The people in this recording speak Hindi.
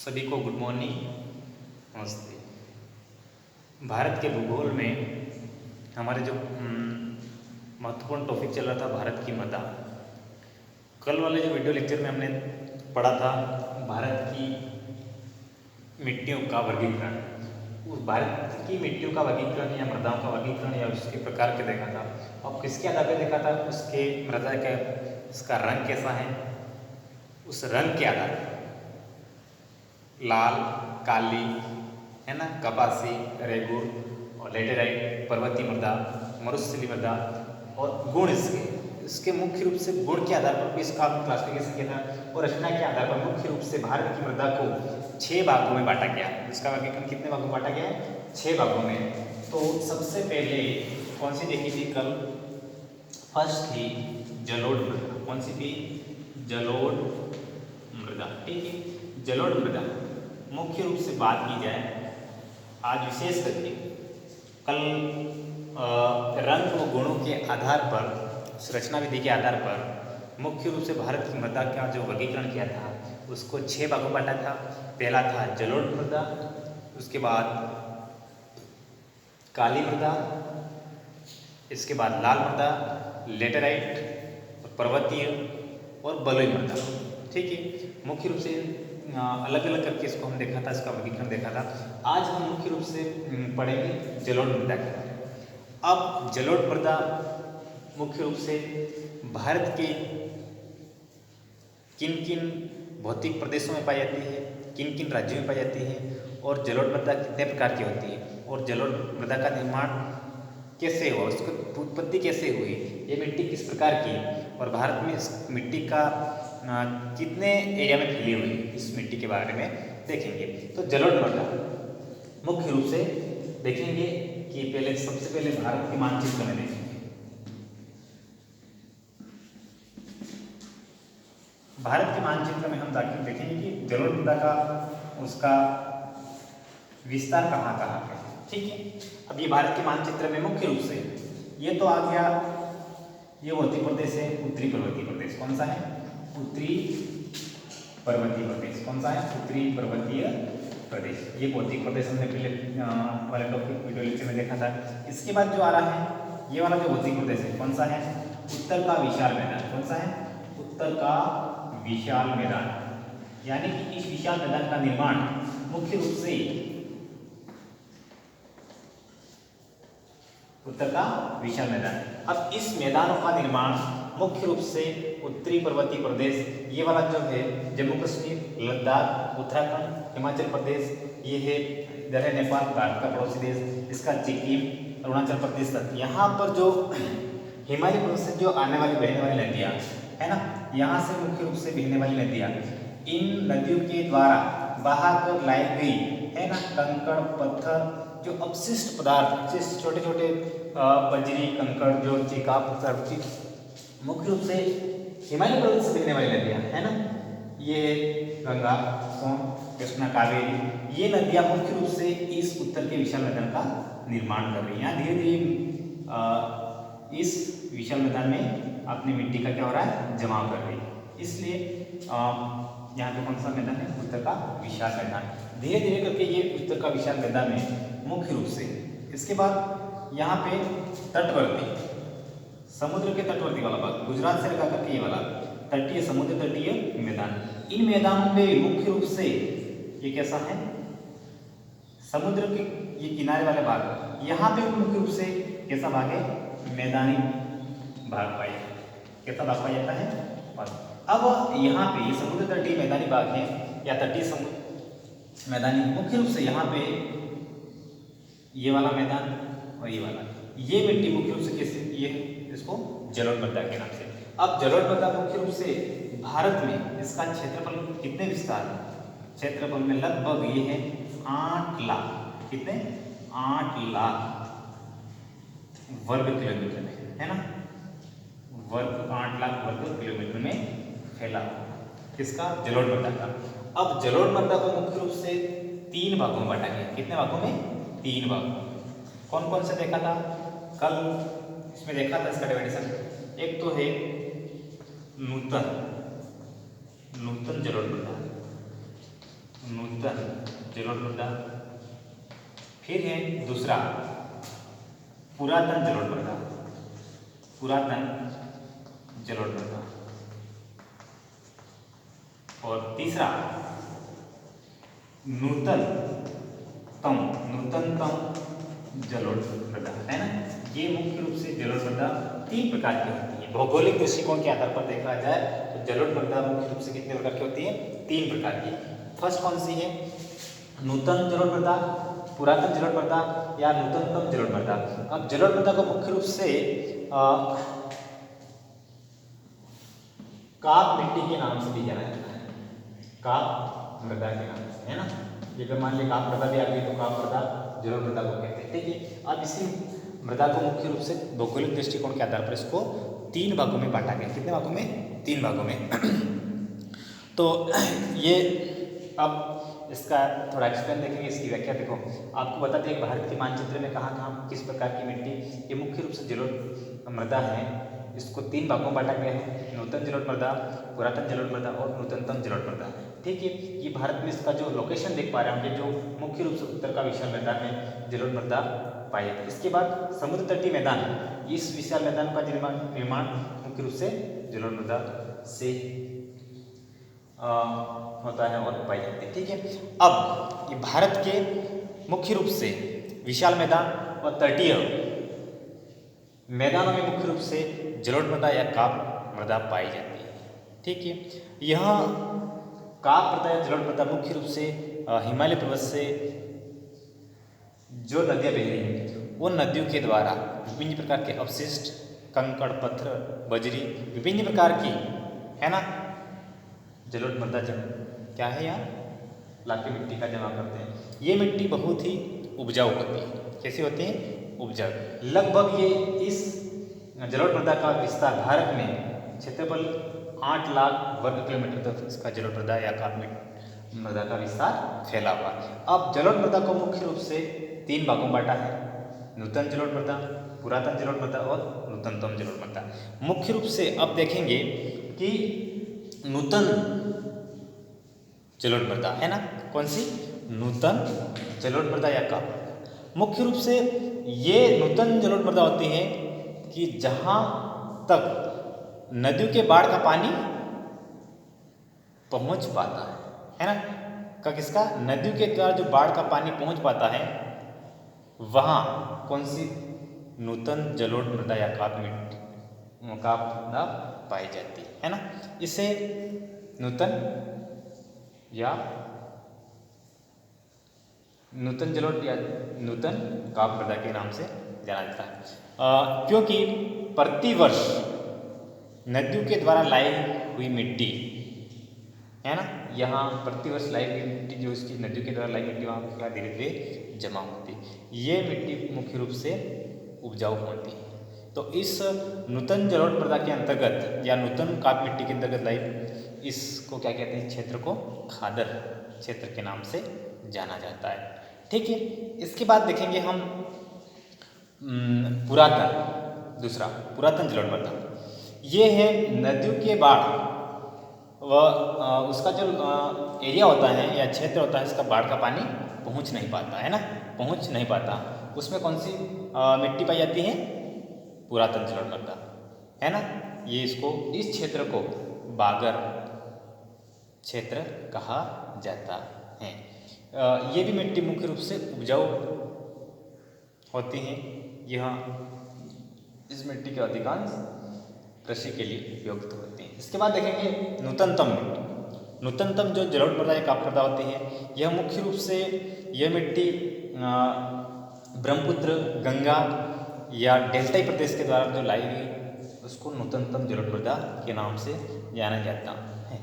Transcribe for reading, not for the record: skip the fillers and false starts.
सभी को गुड मॉर्निंग, नमस्ते। भारत के भूगोल में हमारे जो महत्वपूर्ण टॉपिक चल रहा था भारत की मृदा। कल वाले जो वीडियो लेक्चर में हमने पढ़ा था भारत की मिट्टियों का वर्गीकरण। उस भारत की मिट्टियों का वर्गीकरण या मृदाओं का वर्गीकरण या उसके प्रकार के देखा था। अब किसके आधार पर देखा था? उसके मृदा का उसका रंग कैसा है, उस रंग के आधार पर लाल, काली, है ना, कपासी, रेगूर और लेटेराइट, पर्वतीय मृदा, मरुस्थलीय मृदा और गुण इसके मुख्य रूप से गुण के आधार पर भी इसका क्लासिफिकेशन किया था और रचना के आधार पर मुख्य रूप से भारत की मृदा को 6 भागों में बांटा गया। इसका वर्गीकरण कितने भागों में बांटा गया है? 6 भागों में। तो सबसे पहले कौन सी देखी थी कल? फर्स्ट थी जलोढ़ मृदा। कौन सी थी? जलोढ़ मृदा। ठीक है, जलोढ़ मृदा मुख्य रूप से बात की जाए आज विशेष करके कल रंग व गुणों के आधार पर, संरचना विधि के आधार पर मुख्य रूप से भारत की मृदा का जो वर्गीकरण किया था उसको 6 भागों में बांटा था। पहला था जलोढ़ मृदा, उसके बाद काली मृदा, इसके बाद लाल मृदा, लेटेराइट, पर्वतीय और बलुई मृदा। ठीक है, मुख्य रूप से अलग अलग करके इसको हम देखा था, इसका वर्गीकरण देखा था। आज हम मुख्य रूप से पढ़ेंगे जलोढ़ मृदा के बारे में। अब जलोढ़ मृदा मुख्य रूप से भारत के किन किन भौतिक प्रदेशों में पाई जाती है, किन किन राज्यों में पाई जाती है और जलोढ़ मृदा कितने प्रकार की होती है और जलोढ़ मृदा का निर्माण कैसे हुआ, उसकी उत्पत्ति कैसे हुई, ये मिट्टी किस प्रकार की और भारत में इस मिट्टी का कितने एरिया में फैली हुई, इस मिट्टी के बारे में देखेंगे। तो जलोढ़ मृदा मुख्य रूप से देखेंगे कि पहले सबसे पहले भारत के मानचित्र में देखेंगे। भारत के मानचित्र में हम जाकर देखेंगे कि जलोढ़ मृदा का उसका विस्तार कहाँ कहाँ है। ठीक है, अब ये भारत के मानचित्र में मुख्य रूप से ये तो आ गया, ये उत्तरी प्रदेश है, उत्तरी पर्वतीय प्रदेश। कौन सा है? उत्तरी पर्वतीय प्रदेश। कौन सा है? उत्तरी पर्वतीय प्रदेश। ये भौतिक प्रदेश हमने पहले वाले टॉपिक वीडियो लेक्चर में देखा था। इसके बाद जो आ रहा है ये वाला जो भौतिक प्रदेश है, कौन सा है? उत्तर का विशाल मैदान। कौन सा है? उत्तर का विशाल मैदान। यानी कि इस विशाल मैदान का निर्माण मुख्य रूप से उत्तर का विशाल मैदान। अब इस मैदानों का निर्माण मुख्य रूप से उत्तरी पर्वतीय प्रदेश, ये वाला जो है जम्मू कश्मीर, लद्दाख, उत्तराखंड, हिमाचल प्रदेश, ये है इधर है नेपाल, भारत का पड़ोसी देश, इसका सिक्किम, अरुणाचल प्रदेश तक। यहाँ पर जो हिमालय प्रदेश से जो आने वाली बहने वाली नदियाँ है ना, यहाँ से मुख्य रूप से बहने वाली नदियाँ, इन नदियों के द्वारा बहाकर लाई गई है ना कंकड़ पत्थर, जो अपशिष्ट पदार्थ, छोटे छोटे बजरी कंकड़, जो चिका पत्थर, मुख्य रूप से हिमालय पर्वत से बहने वाली नदियाँ है ना, ये गंगा, सोन, कृष्णा, कावेरी, ये नदियाँ मुख्य रूप से इस उत्तर के विशाल मैदान का निर्माण कर रही हैं। धीरे धीरे इस विशाल मैदान में अपनी मिट्टी का क्या हो रहा है? जमाव कर रही है। इसलिए यहाँ पे कौन सा मैदान है? उत्तर का विशाल मैदान। धीरे धीरे करके ये उत्तर का विशाल मैदान में मुख्य रूप से। इसके बाद यहाँ पे तटवर्ती, समुद्र के तटवर्ती वाला भाग, गुजरात से लगा करके ये वाला तटीय, समुद्र तटीय मैदान, इन मैदानों में मुख्य रूप से ये कैसा है? समुद्र के ये किनारे वाले भाग, यहाँ पे मुख्य रूप से कैसा भाग है? मैदानी भाग पाया। कैसा भाग पाया जाता है? अब यहाँ पे ये समुद्र तटीय मैदानी भाग है या तटीय समुद्र मैदानी, मुख्य रूप से यहाँ पे ये वाला मैदान और ये वाला, ये मिट्टी मुख्य रूप से कैसे, ये इसको जलोढ़ मृदा के नाम से। अब जलोढ़ मृदा मुख्य रूप से भारत में इसका क्षेत्रफल कितने विस्तार? क्षेत्रफल में लगभग ये है 8 लाख, कितने? 8 लाख वर्ग किलोमीटर में, है ना, 8 लाख वर्ग किलोमीटर में फैला किसका? जलोढ़ मृदा का। अब जलोढ़ मृदा को मुख्य रूप से 3 भागों में बांटा गया। कितने भागों में? 3 भागों। कौन कौन से देखा था कल? इसमें देखा था इसका डिवाइडेशन। एक तो है नूतन जलोढ़ मृदा, नूतन जलोढ़ मृदा। फिर है दूसरा पुरातन जलोढ़ मृदा, पुरातन जलोढ़ मृदा। और तीसरा नूतनतम जलोढ़ मृदा, है ना। ये मुख्य रूप से जलोढ़ मृदा 3 प्रकार की होती है। भौगोलिक दृष्टिकोण के आधार पर देखा जाए तो जलोढ़ मृदा मुख्य रूप से कितने प्रकार की होती है? 3 प्रकार की। फर्स्ट कौन सी है? नूतन जलोढ़ मृदा, पुरातन जलोढ़ मृदा या नूतनतम जलोढ़ मृदा। अब जलोढ़ मृदा को मुख्य रूप से काप मिट्टी के नाम से भी जाना जाता है, काप मृदा के नाम से, है ना। अगर मान लिया काप मृदा भी आ गई तो काप मृदा जलोढ़ मृदा को कहते हैं, ठीक है। अब इसी मृदा को मुख्य रूप से भौगोलिक दृष्टिकोण के आधार पर इसको 3 भागों में बांटा गया। कितने भागों में? 3 भागों में। तो ये अब इसका थोड़ा एक्सप्लेन देखेंगे, इसकी व्याख्या देखो। आपको बता दें भारत के मानचित्र में कहाँ कहाँ किस प्रकार की मिट्टी, ये मुख्य रूप से जलोढ़ मृदा है, इसको 3 भागों में बांटा गया है, नूतन जलोढ़ मृदा, पुरातन जलोढ़ मृदा और नूतनतम जलोढ़ मृदा, ठीक है। ये भारत में इसका जो लोकेशन देख पा रहे होंगे, जो मुख्य रूप से उत्तर का विशाल मैदान में जलोढ़ मृदा पाई जाती है। इसके बाद समुद्र तटीय मैदान, इस विशाल मैदान का निर्माण मुख्य रूप से जलोढ़ मृदा से होता है और पाई जाती है, ठीक है। अब ये भारत के मुख्य रूप से विशाल मैदान और तटीय मैदानों में मुख्य रूप से जलोढ़ मृदा या काप मृदा पाई जाती है, ठीक है। यह काप मृदा या जलोढ़ मृदा मुख्य रूप से हिमालय पर्वत से जो नदियाँ बह रही हैं उन नदियों के द्वारा विभिन्न प्रकार के अवशिष्ट, कंकड़, पत्थर, बजरी, विभिन्न प्रकार की, है ना, जलोढ़ मृदा क्या है यहाँ लाके मिट्टी का जमा करते हैं। ये मिट्टी बहुत ही उपजाऊ होती है। कैसी होती है? उपजाऊ। लगभग ये इस जलोढ़ मृदा का विस्तार भारत में क्षेत्रफल 8 लाख वर्ग किलोमीटर तक इसका जलोढ़ मृदा या काप मृदा का विस्तार फैला हुआ। अब जलोढ़ मृदा को मुख्य रूप से 3 भागों में बांटा है, नूतन जलोढ़ मृदा, पुरातन जलोढ़ मृदा और नूतनतम जलोढ़ मृदा। मुख्य रूप से अब देखेंगे कि नूतन जलोढ़ मृदा, है ना, कौन सी? नूतन जलोढ़ मृदा या काप। मुख्य रूप से ये नूतन जलोढ़ मृदा होती है कि जहाँ तक नदियों के बाढ़ का पानी पहुँच पाता है ना। का किसका? नदियों के द्वारा जो बाढ़ का पानी पहुँच पाता है वहाँ कौन सी? नूतन जलोढ़ मृदा या काप मृदा पाई जाती है ना। इसे नूतन या नूतन जलोढ़ या नूतन काप मृदा के नाम से जाना जाता है, क्योंकि प्रतिवर्ष नदियों के द्वारा लाई हुई मिट्टी, है ना, यहाँ प्रतिवर्ष लाई हुई मिट्टी जो इसकी नदियों के द्वारा लाई मिट्टी वहाँ धीरे धीरे जमा होती है। ये मिट्टी मुख्य रूप से उपजाऊ होती है। तो इस नूतन जलोढ़ मृदा के अंतर्गत या नूतन काप मिट्टी के अंतर्गत लाई इसको क्या कहते हैं? क्षेत्र को खादर क्षेत्र के नाम से जाना जाता है, ठीक है। इसके बाद देखेंगे हम पुरातन, दूसरा पुरातन जलोढ़ मृदा। ये है नदियों के बाढ़ व उसका जो एरिया होता है या क्षेत्र होता है, इसका बाढ़ का पानी पहुंच नहीं पाता, है ना, पहुंच नहीं पाता। उसमें कौन सी मिट्टी पाई जाती है? पुरातन जलोढ़ मृदा, है ना। ये इसको इस क्षेत्र को बागर क्षेत्र कहा जाता है। ये भी मिट्टी मुख्य रूप से उपजाऊ होती है। यह इस मिट्टी के अधिकांश कृषि के लिए उपयुक्त होते हैं। इसके बाद देखेंगे नूतनतम मिट्टी। नूतनतम जो जलोढ़ मृदा या काप मृदा होती है, यह मुख्य रूप से यह मिट्टी ब्रह्मपुत्र, गंगा या डेल्टाई प्रदेश के द्वारा जो लाई गई उसको नूतनतम जलोढ़ मृदा के नाम से जाना जाता है।